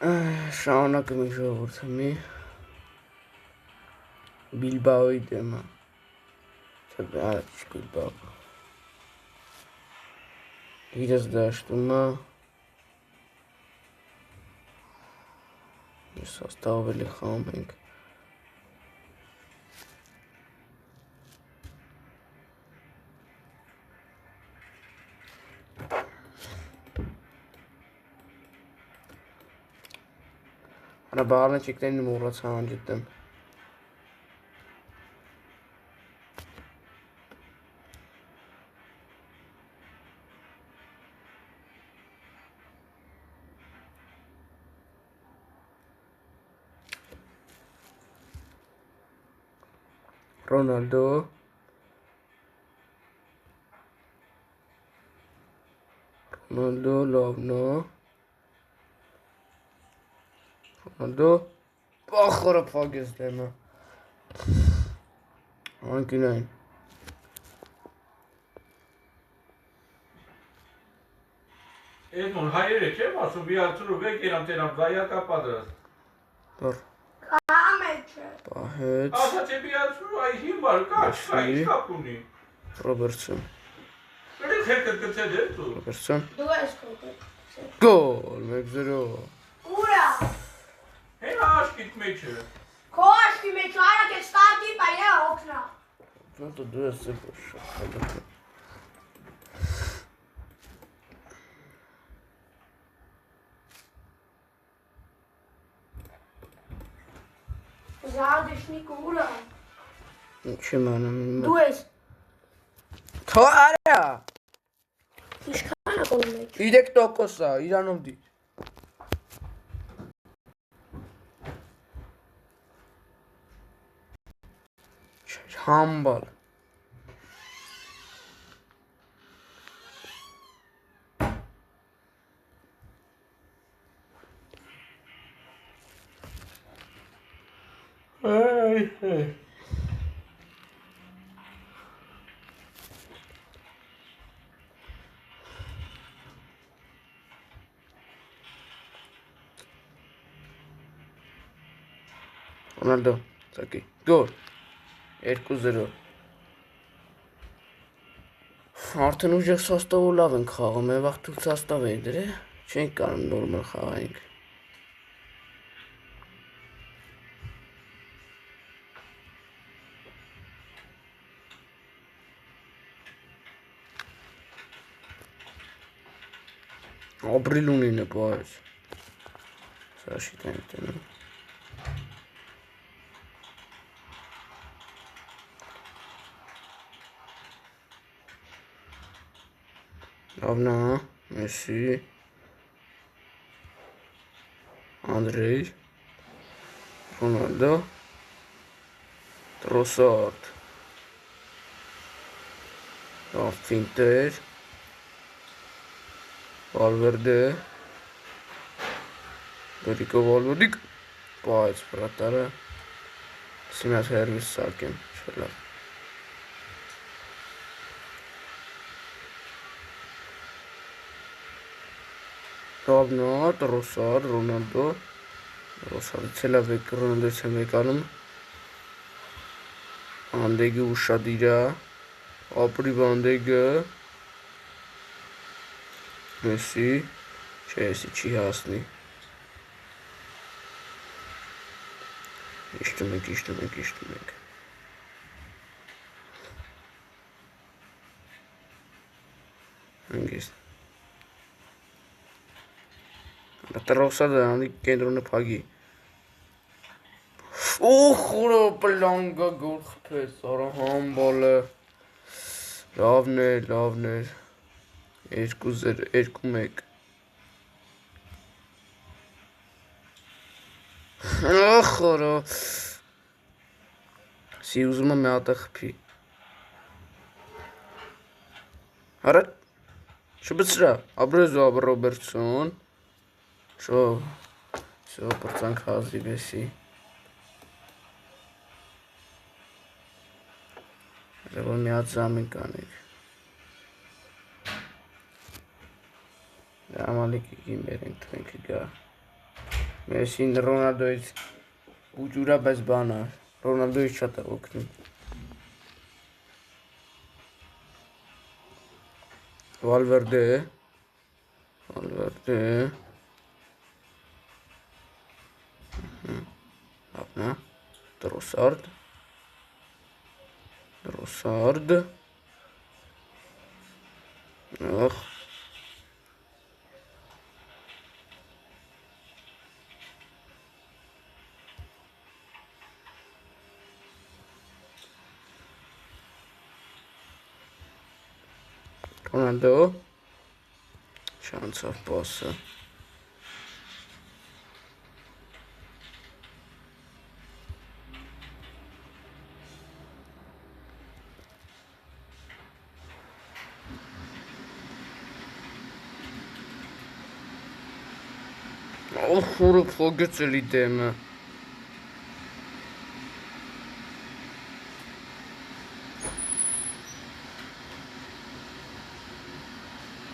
Շարունակում ենք ժողովուրդը մի Բիլբաոյի դեմը Բիլբաո իրս դաշտում է ես հաստավ էլի խաղում ենք Արա բաղարն է չիկներին մուրացա անջիտեմ Ronaldo լավնա Ronaldo Բախորը պագես դեմը Անկինային Edmond, հայերը չեմ ասում, վիացրու վեք երամ տերամ, վայակա պատրաստ Դոր Կամեջը Պահեց Ասա չէ վիացրու, այ հիմար, կաչ, ինչ կապ ունի Ռոբերտսոն Ուրեք հերկտ կծել էր դու Ռոբերտսոն Դու ես կոտել Գոլ 1-0 Ուրա Հեն աշկիտ մեջը Քո աշկի մեջ արա կե ստարտի պայա օգնա Ոնտո դու ես շփոթ Զադիշնի կուրա Ինչ եմ անում Դու ես Թո արա Իշքան ակոնում մեջ 3% է իրանով դի Համբալ Ronaldo Սակի գոլ 2-0 Արդեն ուժեղ սաստավով լավ ենք խաղում, է վաղ թուլ սաստավ ենք դրե, չենք կարում նորմալ խաղայինք Ապրիլ ունին է պայս Սա շիտ ենք տենում Լավնա, Մեսի, Անդրեյ, Ռոնալդո, Տրոսարդ, լավ ֆինտեր, Վալվերդե, Բերիկո Վալվերդիկ, պայց վրատարը, սիմյատ հերվիս սարք եմ, շլավ Լավնա, Տրոսարդ, Ռոնալդո, Ռոսարդից էլ է Ռոնալդոից եմ եկանում, Անդեգը ուշադիրա, ապրի բանդեգը, Մեսի, չէ եսի չի հասնի, իշտում ենք, հանգիստ, Տրոսարդը անի կենտրոնը պագի, Ուխուրը պլանգա գոլ խպեց, արա համբալը, լավն էր, 2-0, 2-1 Ախորա Սի ուզում է մի հատը խպի Արա Շպծրա, Աբրեզո Աբր Ռոբերտսոն Շո պրծանք հազի բեսի Որ մի հատ զամին կանենք Ամալիկի գիմեր ենք թվենք գա Մեսին Ռոնալդոից ուջուրա բայց բան է, Ռոնալդոից շատ է օգնում։ Valverde Ապնա Trossard Ախ Ronaldo Շանցավ պասը Խորը փոգեց էլի դեմը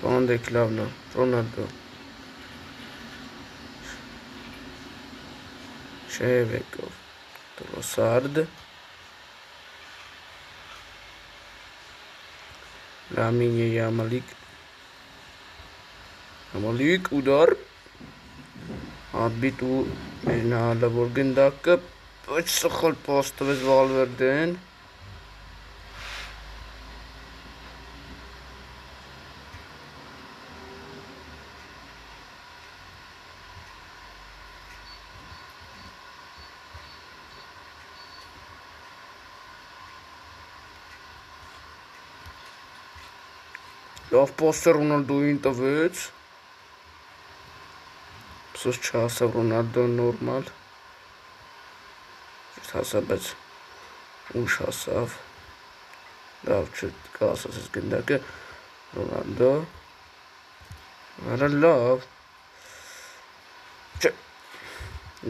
Բանդեք լավն է, Ռոնալդո Շևեկով Trossard Lamine Yamal ուդար Arbit ու մերնալը որ գնդակը Բայց սխալ պաս տվեց Valverde-ն Լավ պասը Ռոնալդոյին տվեց Սոս չհասավ Ռոնալդոն նորմալ Հասավ բայց ուշ հասավ Լավ չկասասես գնդակը Ռոնալդո Արա լավ Չէ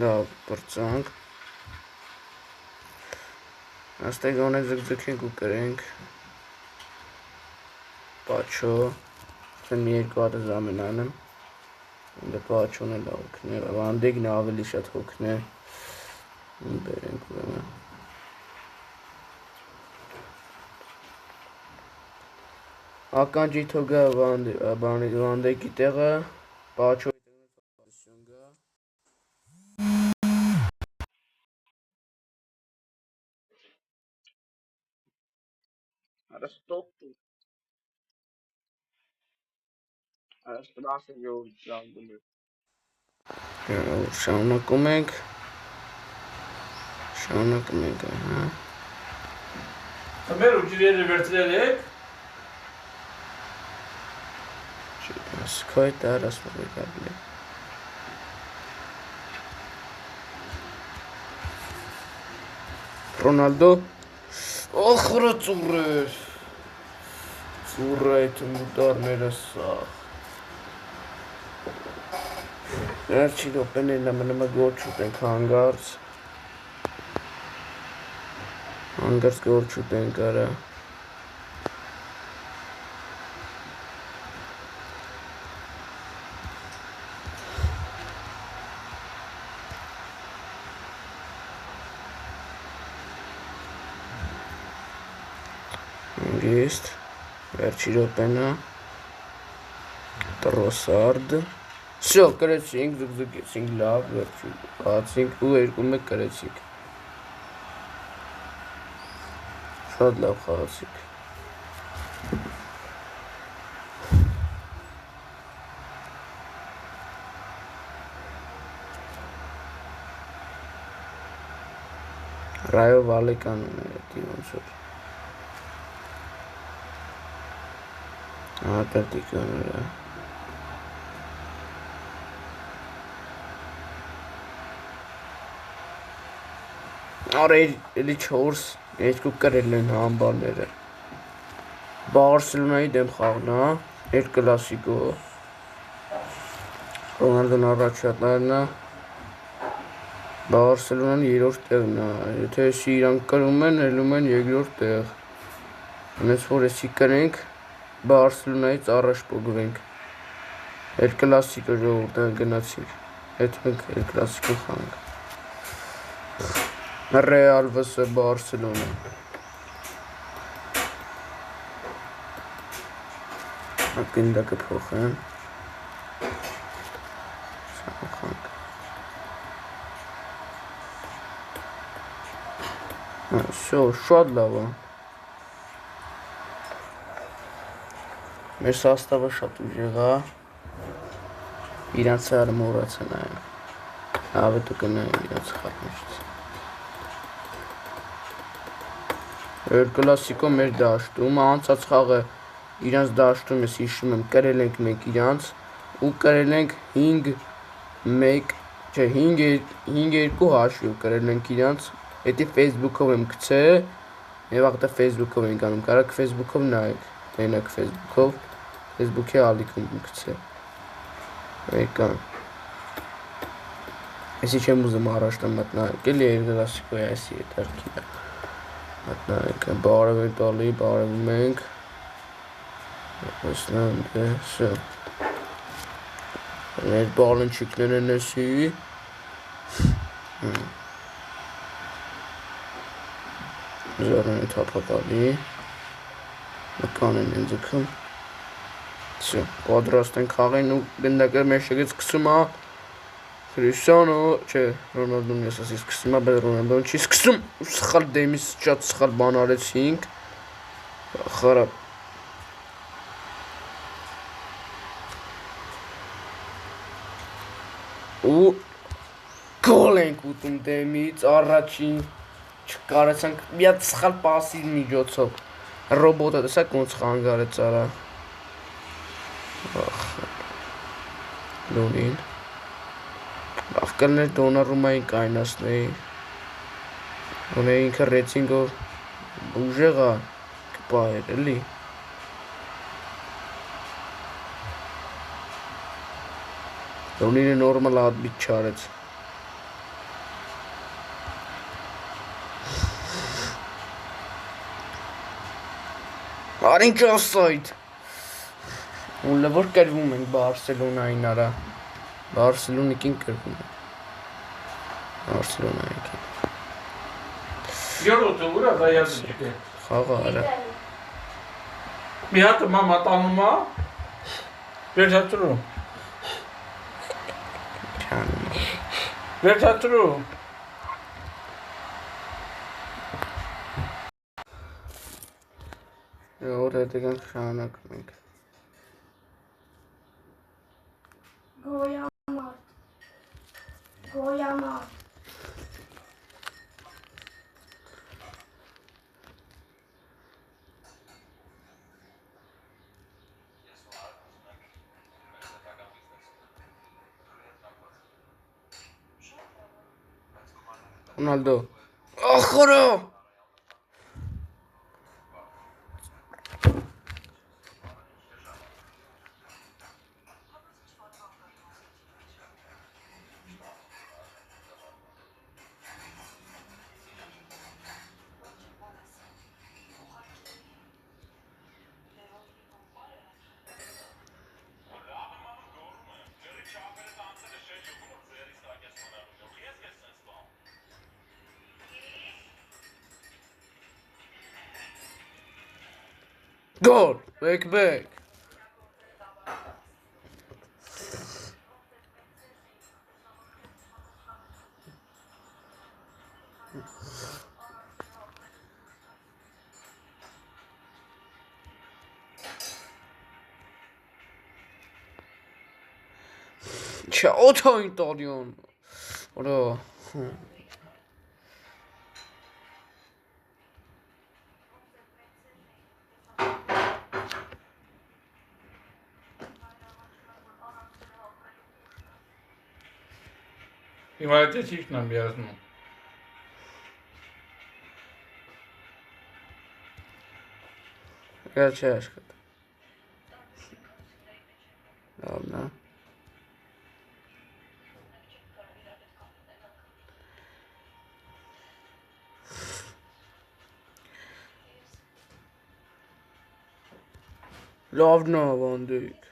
Լավ բրծանք Աստեղ անեք զգզգենք ու կրենք Պաչո Մի երկու հատը զամեն անեմ Ինձ պաչոն էլ հոգն է Վանդեգն ավելի շատ հոգն է Բերենք ուրեմն Ականջի թոգա Վանդեգի տեղը Պաչոյի տեղը Արա ստոպ Շարունակում ենք ահա Մեր ուջիրերը վերցրել եք Սկայ տարած մոռեկաբլի Ռոնալդո Ախրը ծուրեր Ծուրը այդ ուտարները սաղ Վերջի լոպեն էլ նմը գոր չուտենք հանգարց գոր չուտենք արա Հանգիստ Վերջի լոպենը Trossard Всё, կրեցինք, զգզգեցինք, լավ, վերջի, բացինք ու երկու մեկ կրեցինք Շատ լավ խաղացինք Ռայո Վալեկանն է ոնց որ Ատլետիկոները Արա էլի 4 երկու կրել են համբալները Բարսելոնայի դեմ խաղն է Էլ կլասիկո Ռոնալդոն առաջատարն է Բարսելոնան երրորդ տեղն է Եթե իրանք կրում են, ելում են երկրորդ տեղ Հենց որ էսի կրենք Բարսելոնայից առաջ պոգվենք Էլ կլասիկո ժողովուրդ գնացինք Հետ մենք El Clasico խանք։ Real vs Barcelona։ Ակնդակը փոխեմ։ Խանք։ Շատ լավ է։ Մեր սաստավը շատ ուժեղ է։ Իրանց հարը մոռացա նայեմ։ Ավետը կնայեմ իրանց խաղմիշտ։ El Clasico մեր դաշտում, անցած խաղը իրանց դաշտում ես հիշում եմ, կրել ենք մենք իրանց ու կրել ենք 5-2 հաշվով կրել ենք իրանց, հետի Facebook-ով եմ գցե, եւ աղտե Facebook-ով ենք անում, կարաք Facebook-ով նայեք, տենակ Facebook-ով, Facebook-ի ալիքում գցե։ Եկան։ Այսի չեմ ուզում առաջ մտնայեք, էլի El Clasico-ի այսի հետարքի է։ Մտնայեք, բարևենք տալի, բարևում ենք։ Ոսնան դե, սո։ Այդ բալնչիկները նեսի։ Զորն է թապակալի։ Մկան են են ձգում։ Սո, պատրաստ ենք խաղին ու գնդակը մեր շեգից սկսում է Քրիստիանո, չէ, Ռոնալդոն ես ասի սկսում է, բայց Ռոնալդոն չի սկսում, սխալ դեմից շատ սխալ բան արեցինք, խարապ։ Ու գոլ ենք ուտում դեմից, առաջին չկարեցանք, միատ սխալ պասի միջոցով, ռոբոտը տեսակ ոնց խանգարեց արա, լունին, լավ կլներ դոնարումային կայնասնեի, ունե ինքը ռեցինգով ուժեղա կպահեր, էլի, լունինը նորմալ ադբիտ չարեց, Արինչ ասայդ, ուլը որ կրվում ենք Բարսելոնային արա, Բարսելոնիկին կրվում ենք, Բարսելոնայիկին, Յորոտը ուրա զայազը չկե։ խաղա արա, Մի հատը մամա տանում է, վերջացրու, չանում, վերջացրու, որ հետեգանք շահանակում ենք, Գոյամարտ, Ռոնալդո, ախորա, գոլ, բեք, Չէ, օթային տալիոն, որը, Հիմա եթե ճիշտն եմ միացնում։ Գալ չէ աշխատը, լավն է, լավն է ավանդիկ,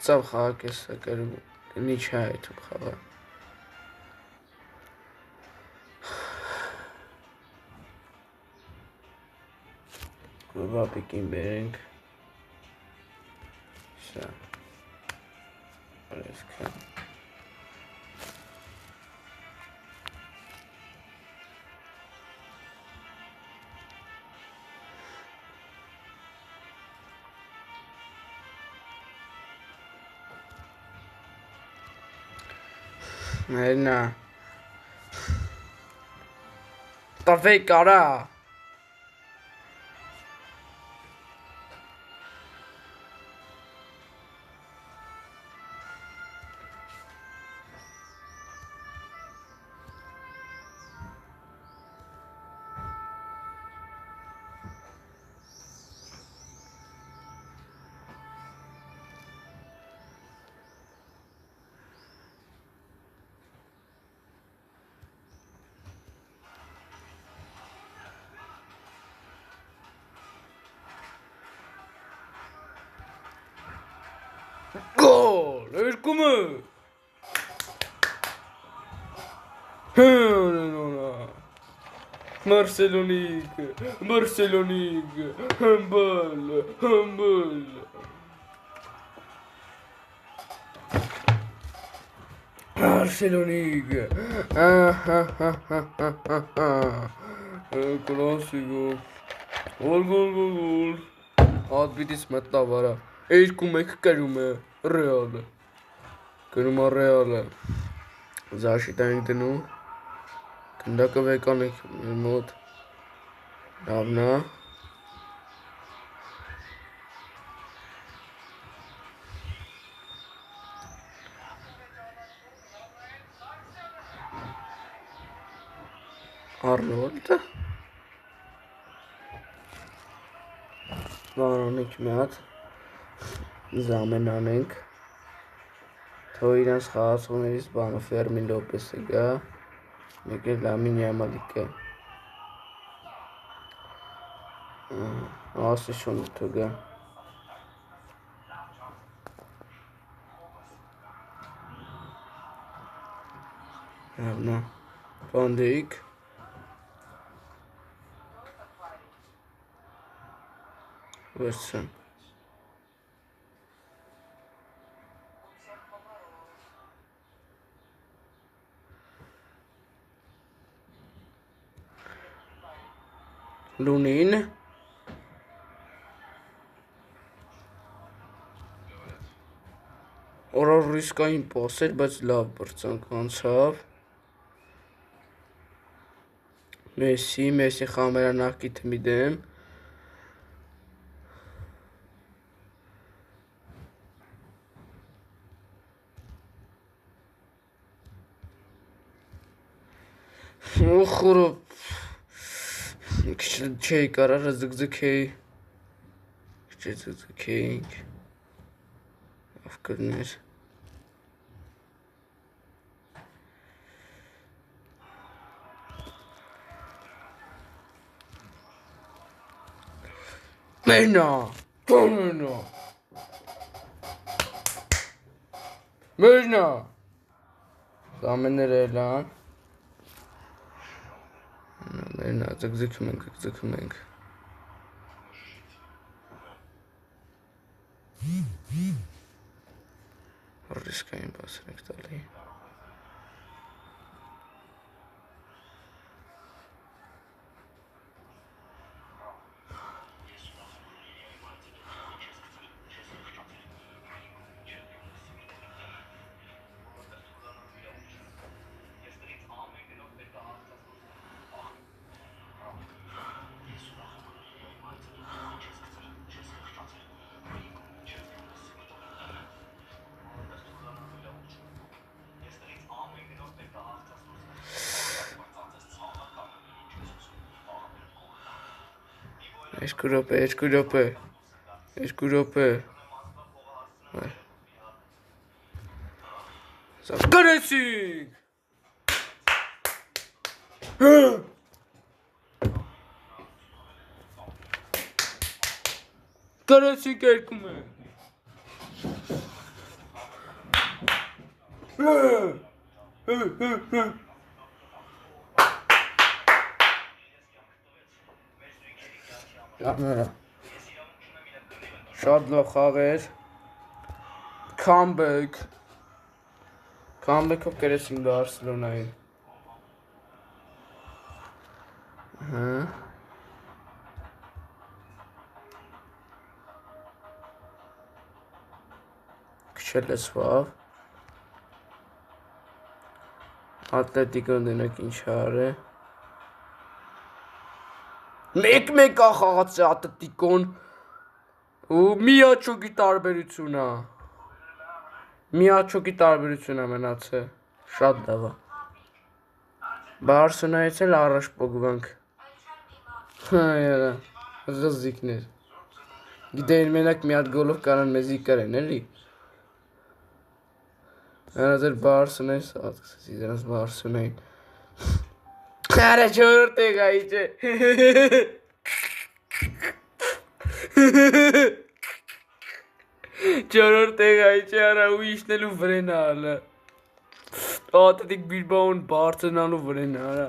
Ծավ խաղակ ես ակերում, նիչ հա այդում խաղա։ Վապիկին բերենք։ Սա։ Արեսքա։ Մերնա։ Տավեկ արա։ Գոլ, երկումը։ Մարսելոնիկ, հմբլ, Մարսելոնիկ, կլասիկո, գոլ, ադբիտից մտնա վարա, 2-1 կրում է ռեալը, զաշիտ ենք դնում, կնդակը վեկան եք մեր մոտ, լավնա, Արնոլդը, բան անենք մի հատ, զամեն անենք, թող իրանց խաղացողներից բանը Ֆերմին Լոպեսը գա, մեկ էլ Լամին Յամալիկը, ասիշոնը թող գա, լավնա, Վանդեիք, վերցան, Լունին, օրար ռիսկային պասեր, բայց լավ բրծանք անցավ, Մեսի խամերանախքի թմի դեմ, Ուխուրը չէի կարարը զգզգեինք,ավ կրներ, Մերնա, զամեններ էլան, Մերնա, զգզգում ենք, ռիսկային պասեր ենք տալի, 2 րոպե։ Սա գրեցինք։ Գրեցինք 2-1։ Շատ լավ խաղ էր։ Comeback-ով գրեցինք Բարսելոնային։ Քիչ լսվավ։ Ատլետիկոն դենակ ինչ արե։ 1-1 խաղաց է Ատլետիկոն ու միաչոկի տարբերություն է մնացել, շատ լավ է։ Բարսելոնայից էլ առաջ պոգվանք։ Հայա, ղզիկներ։ Գիտեին մենակ մի հատ գոլով կանան մեզի կրեն, էլի։ Նրանց էլ Բարսելոնայից ատկսեցի, դրանց Բարսելոնային։ Արա չորրորդ տեղայի չէ։ Չորրորդ տեղայի չէ, արա ու իշնելու վրեն ալը։ Ատլետիկ Բիլբաոն Բարսելոնանու վրեն արա։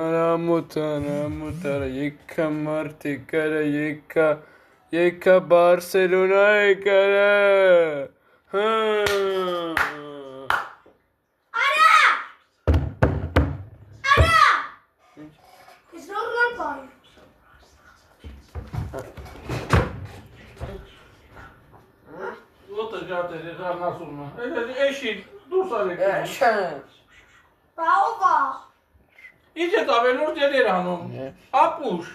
Արա մոտ արա, եկա մարդիկ, արա եկա Բարսելոնա եկարա։ It's not one point. Вот это насума. Это эши դուրսարեք։ Բաովա։ Ինչ է տավելուր դերեր հանում։ Ապուշ։